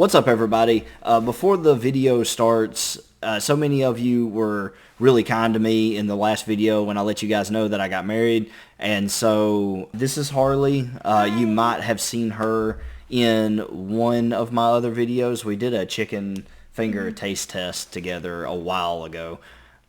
What's up, everybody? Before the video starts, so many of you were really kind to me in the last video when I let you guys know that I got married. And so this is Harley. You might have seen her in one of my other videos. We did a chicken finger taste test together a while ago.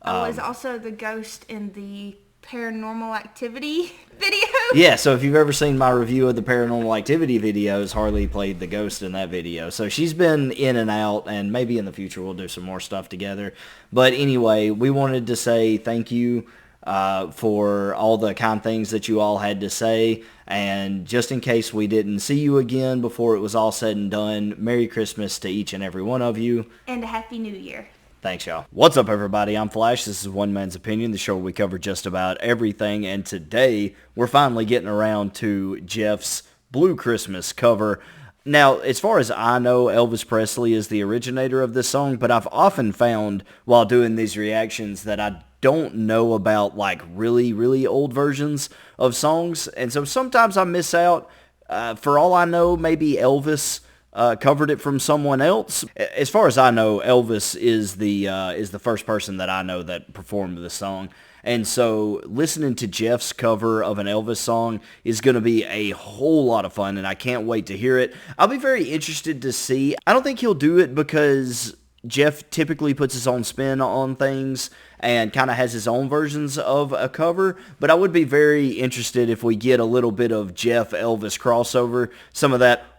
I was also the ghost in the Paranormal Activity video. Yeah, so if you've ever seen my review of the Paranormal Activity videos, Harley played the ghost in that video. So she's been in and out, and maybe in the future we'll do some more stuff together. But anyway, we wanted to say thank you for all the kind things that you all had to say. And just in case we didn't see you again before it was all said and done, Merry Christmas to each and every one of you. And a Happy New Year. Thanks, y'all. What's up, everybody? I'm Flash. This is One Man's Opinion, the show where we cover just about everything. And today, we're finally getting around to Geoff's Blue Christmas cover. Now, as far as I know, Elvis Presley is the originator of this song, but I've often found while doing these reactions that I don't know about like really, really old versions of songs. And so sometimes I miss out. For all I know, maybe Elvis covered it from someone else. As far as I know, Elvis is the first person that I know that performed the song. And so listening to Geoff's cover of an Elvis song is going to be a whole lot of fun, and I can't wait to hear it. I'll be very interested to see. I don't think he'll do it because Geoff typically puts his own spin on things and kind of has his own versions of a cover, but I would be very interested if we get a little bit of Geoff Elvis crossover, some of that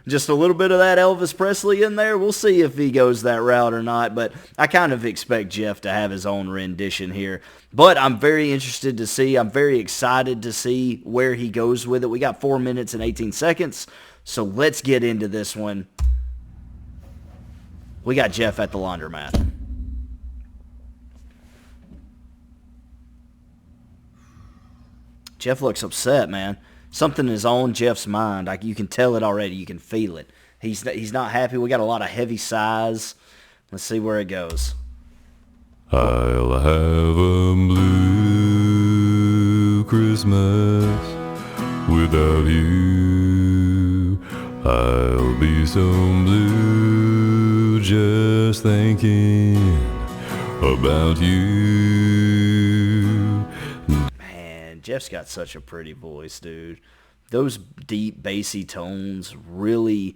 just a little bit of that Elvis Presley in there. We'll see if he goes that route or not, but I kind of expect Geoff to have his own rendition here. But I'm very interested to see. I'm very excited to see where he goes with it. We got 4 minutes and 18 seconds, so let's get into this one. We got Geoff at the laundromat. Geoff looks upset, man. Something is on Geoff's mind. Like, you can tell it already. You can feel it. He's not happy. We got a lot of heavy sighs. Let's see where it goes. I'll have a blue Christmas without you. I'll be so blue just thinking about you. Man, Geoff's got such a pretty voice, dude. Those deep, bassy tones really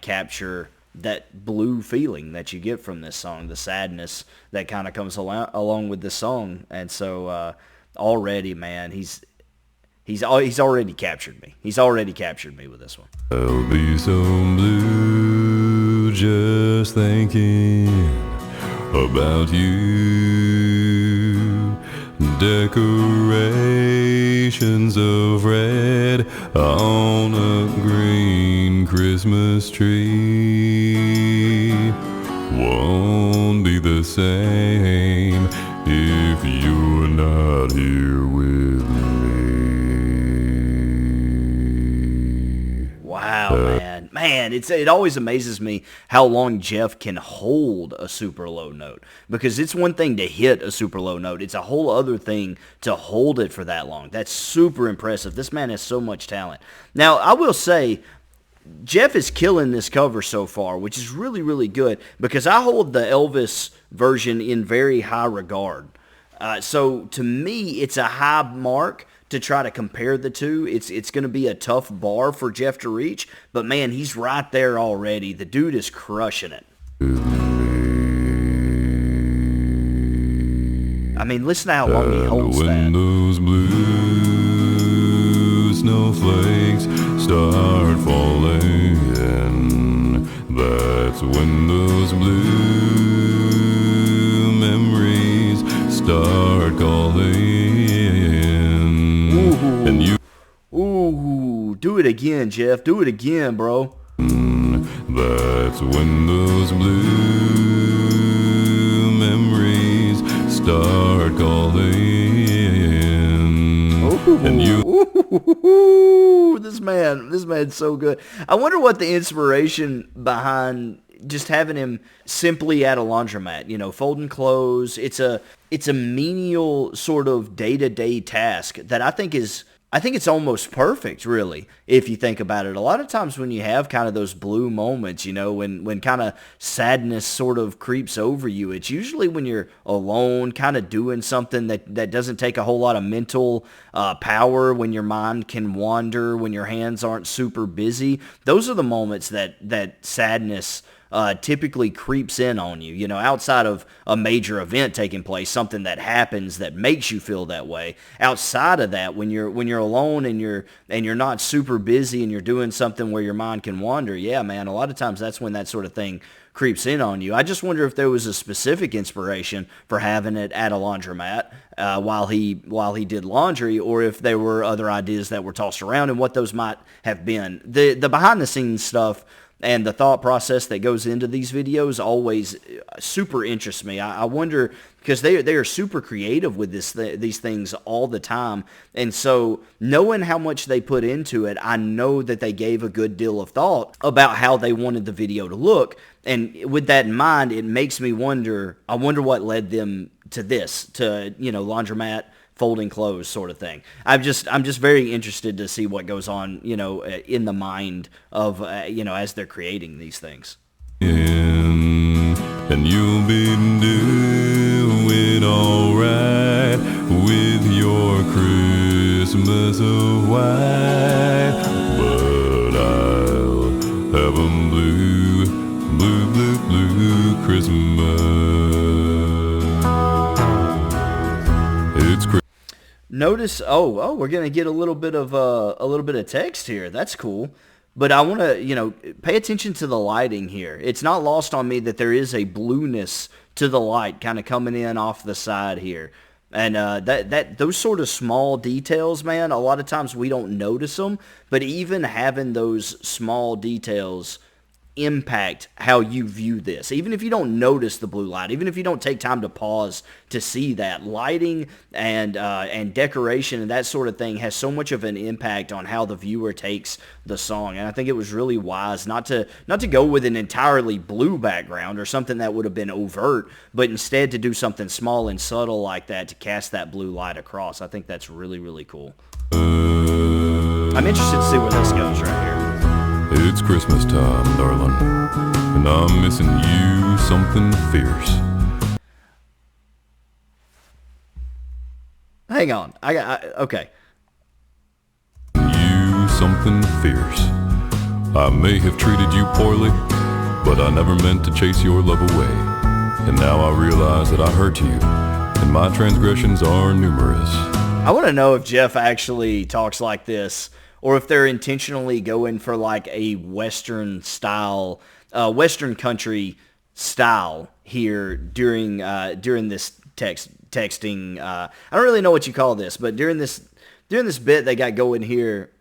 capture that blue feeling that you get from this song, the sadness that kind of comes along with this song. And so already, man, he's already captured me. He's already captured me with this one. I'll be so blue just thinking about you. Decorations of red on a green Christmas tree won't be the same if you're not here with me. Wow, man. Man, it always amazes me how long Geoff can hold a super low note. Because it's one thing to hit a super low note. It's a whole other thing to hold it for that long. That's super impressive. This man has so much talent. Now, I will say, Geoff is killing this cover so far, which is really, really good. Because I hold the Elvis version in very high regard. So, to me, it's a high mark to try to compare the two. It's going to be a tough bar for Geoff to reach, but man, he's right there already. The dude is crushing it. I mean, listen to how long he holds that. When those blue snowflakes start falling, that's when those blue memories start calling. Ooh, do it again, Geoff. Do it again, bro. That's when those blue memories start calling. Ooh, this man's so good. I wonder what the inspiration behind just having him simply at a laundromat, you know, folding clothes. It's a menial sort of day-to-day task that I think is I think it's almost perfect, really, if you think about it. A lot of times when you have kind of those blue moments, you know, when kind of sadness sort of creeps over you, it's usually when you're alone, kind of doing something that doesn't take a whole lot of mental power, when your mind can wander, when your hands aren't super busy. Those are the moments that sadness typically creeps in on you, you know, outside of a major event taking place, something that happens that makes you feel that way. Outside of that, when you're alone and you're not super busy and you're doing something where your mind can wander, yeah, man, a lot of times that's when that sort of thing creeps in on you. I just wonder if there was a specific inspiration for having it at a laundromat while he did laundry, or if there were other ideas that were tossed around and what those might have been. The behind the scenes stuff and the thought process that goes into these videos always super interests me. I wonder, because they are super creative with these things all the time. And so knowing how much they put into it, I know that they gave a good deal of thought about how they wanted the video to look. And with that in mind, it makes me wonder, I wonder what led them to this, to, you know, laundromat, folding clothes sort of thing. I'm just very interested to see what goes on, you know, in the mind of, you know, as they're creating these things. And you'll be doing alright with your Christmas of white, but I'll have a blue, blue, blue, blue Christmas. It's Christmas. Notice, oh, we're gonna get a little bit of text here. That's cool. But I want to, you know, pay attention to the lighting here. It's not lost on me that there is a blueness to the light kind of coming in off the side here. And those sort of small details, man, a lot of times we don't notice them. But even having those small details impact how you view this. Even if you don't notice the blue light, even if you don't take time to pause to see that, lighting and decoration and that sort of thing has so much of an impact on how the viewer takes the song. And I think it was really wise not to go with an entirely blue background or something that would have been overt, but instead to do something small and subtle like that to cast that blue light across. I think that's really, really cool. I'm interested to see where this goes right here. It's Christmas time, darling, and I'm missing you something fierce. Hang on. Okay. You something fierce. I may have treated you poorly, but I never meant to chase your love away. And now I realize that I hurt you, and my transgressions are numerous. I want to know if Geoff actually talks like this, or if they're intentionally going for like a Western style, Western country style here during this texting. I don't really know what you call this, but during this bit they got going here,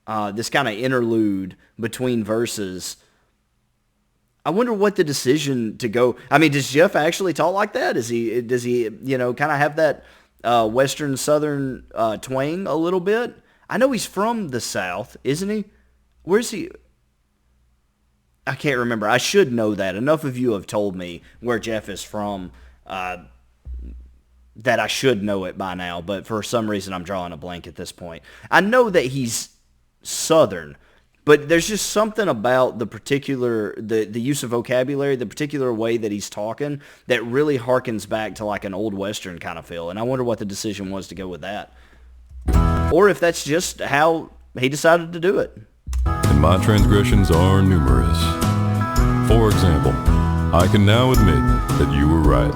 this kind of interlude between verses. I wonder what the decision to go. I mean, does Geoff actually talk like that? Does he you know, kind of have that Western Southern twang a little bit? I know he's from the South, isn't he? Where's he? I can't remember. I should know that. Enough of you have told me where Geoff is from that I should know it by now, but for some reason I'm drawing a blank at this point. I know that he's Southern, but there's just something about the particular, the use of vocabulary, the particular way that he's talking that really harkens back to like an old Western kind of feel, and I wonder what the decision was to go with that. Or if that's just how he decided to do it. And my transgressions are numerous. For example, I can now admit that you were right.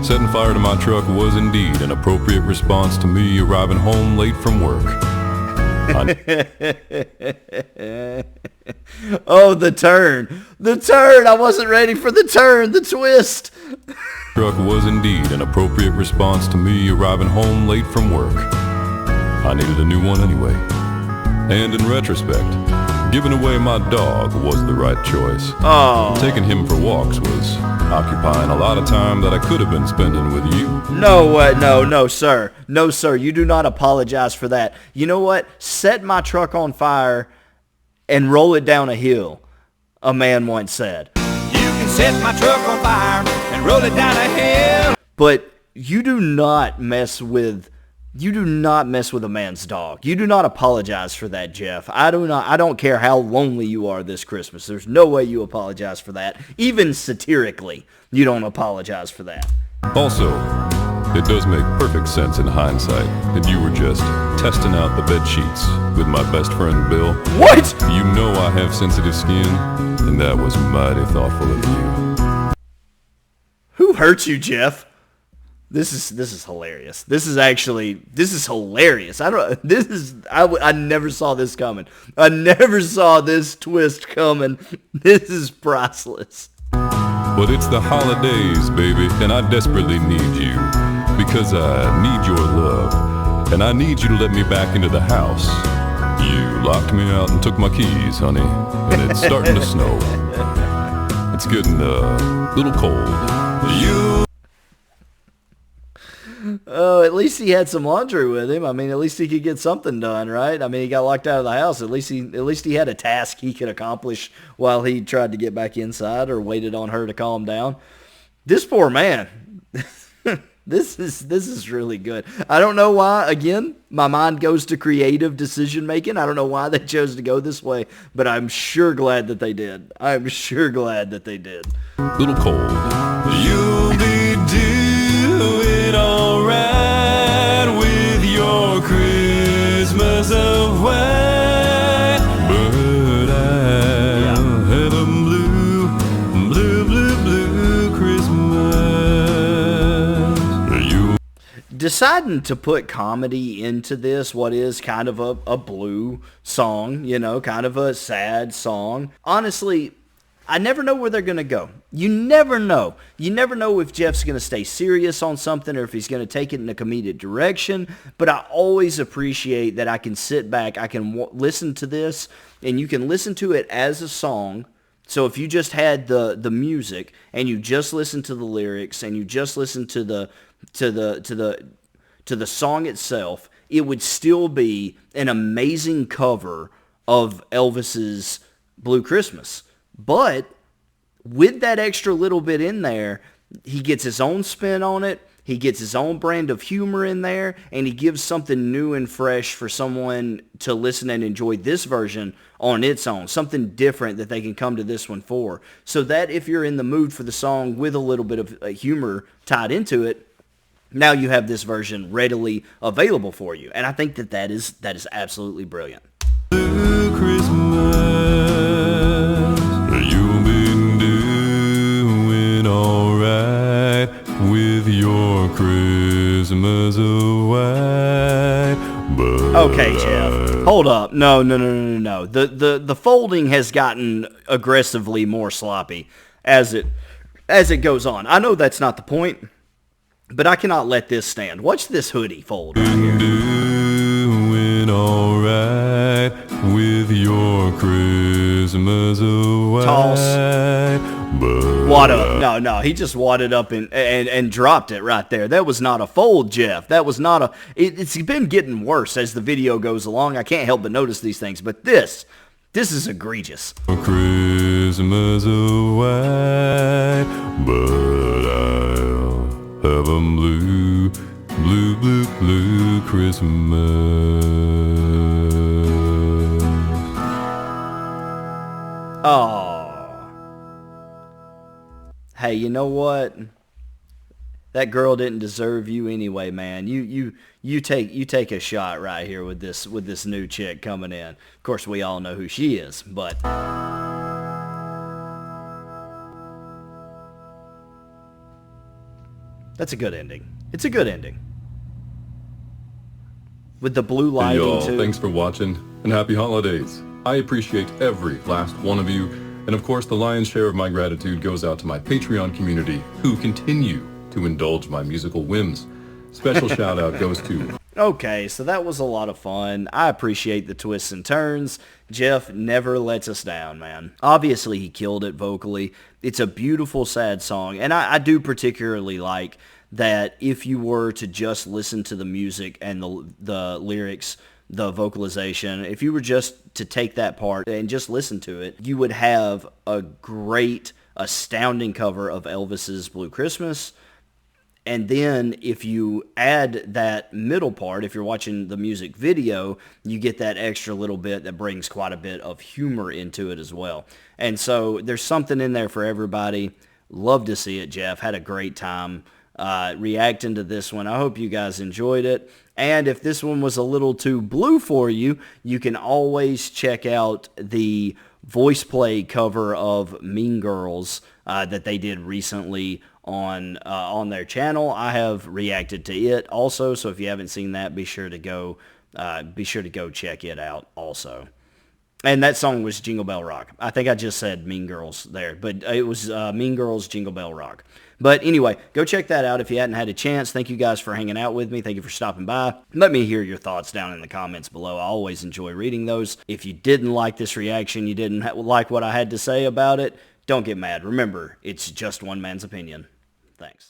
Setting fire to my truck was indeed an appropriate response to me arriving home late from work. Oh, the turn. The turn. I wasn't ready for the turn. The twist. Truck was indeed an appropriate response to me arriving home late from work. I needed a new one anyway. And in retrospect, giving away my dog was the right choice. Oh. Taking him for walks was occupying a lot of time that I could have been spending with you. No, sir. No, sir. You do not apologize for that. You know what? Set my truck on fire and roll it down a hill, a man once said. You can set my truck on fire and roll it down a hill. But you do not mess with You do not mess with a man's dog. You do not apologize for that, Geoff. I don't care how lonely you are this Christmas. There's no way you apologize for that. Even satirically, you don't apologize for that. Also, it does make perfect sense in hindsight that you were just testing out the bed sheets with my best friend Bill. What? You know I have sensitive skin, and that was mighty thoughtful of you. Who hurt you, Geoff? This is hilarious. This is hilarious. I never saw this coming. I never saw this twist coming. This is priceless. But it's the holidays, baby, and I desperately need you. Because I need your love, and I need you to let me back into the house. You locked me out and took my keys, honey, and it's starting to snow. It's getting a little cold. At least he had some laundry with him. I mean, at least he could get something done, right? I mean, he got locked out of the house. At least he had a task he could accomplish while he tried to get back inside or waited on her to calm down. This poor man. This is really good. I don't know why. Again, my mind goes to creative decision making. I don't know why they chose to go this way, but I'm sure glad that they did. I'm sure glad that they did. Little cold. You'll be doing all right with your Christmas of white, but I'll have a blue Christmas. Deciding to put comedy into this, what is kind of a blue song, kind of a sad song. Honestly, I never know where they're going to go. You never know. You never know if Geoff's going to stay serious on something or if he's going to take it in a comedic direction. But I always appreciate that I can sit back, I can listen to this, and you can listen to it as a song. So if you just had the music and you just listened to the lyrics and you just listened to the song itself, it would still be an amazing cover of Elvis's Blue Christmas. But with that extra little bit in there, he gets his own spin on it. He gets his own brand of humor in there, and he gives something new and fresh for someone to listen and enjoy this version on its own, something different that they can come to this one for. So that if you're in the mood for the song with a little bit of humor tied into it, now you have this version readily available for you. And I think that is absolutely brilliant. Blue Christmas, you'll be doing all right with your Christmas of white. Okay, Geoff, hold up. No. The folding has gotten aggressively more sloppy as it goes on. I know that's not the point, but I cannot let this stand. Watch this hoodie fold right here. Doing all right with your Christmas of white. Toss. Wad up. No. He just wadded up and dropped it right there. That was not a fold, Geoff. That was not a... It's been getting worse as the video goes along. I can't help but notice these things. But this is egregious. Christmas of white, but I'll have a blue Christmas. Oh. Hey, you know what? That girl didn't deserve you anyway, man. You take a shot right here with this new chick coming in. Of course, we all know who she is, but that's a good ending. It's a good ending. With the blue lighting Hey y'all, too. thanks for watching, and happy holidays. I appreciate every last one of you, and of course the lion's share of my gratitude goes out to my Patreon community who continue to indulge my musical whims. Special shout out goes to... Okay, so that was a lot of fun. I appreciate the twists and turns. Geoff never lets us down, man. Obviously, he killed it vocally. It's a beautiful, sad song, and I do particularly like that if you were to just listen to the music and the lyrics, the vocalization, if you were just to take that part and just listen to it, you would have a great, astounding cover of Elvis's Blue Christmas. And then if you add that middle part, if you're watching the music video, you get that extra little bit that brings quite a bit of humor into it as well. And so there's something in there for everybody. Love to see it, Geoff. Had a great time reacting to this one. I hope you guys enjoyed it. And if this one was a little too blue for you, you can always check out the voiceplay cover of Mean Girls that they did recently on their channel. I have reacted to it also, so if you haven't seen that, be sure to go check it out also. And that song was Jingle Bell Rock. I think I just said Mean Girls there, but it was Mean Girls Jingle Bell Rock. But anyway, go check that out if you hadn't had a chance. Thank you guys for hanging out with me. Thank you for stopping by. Let me hear your thoughts down in the comments below. I always enjoy reading those. If you didn't like this reaction, you didn't like what I had to say about it, don't get mad. Remember, it's just one man's opinion. Thanks.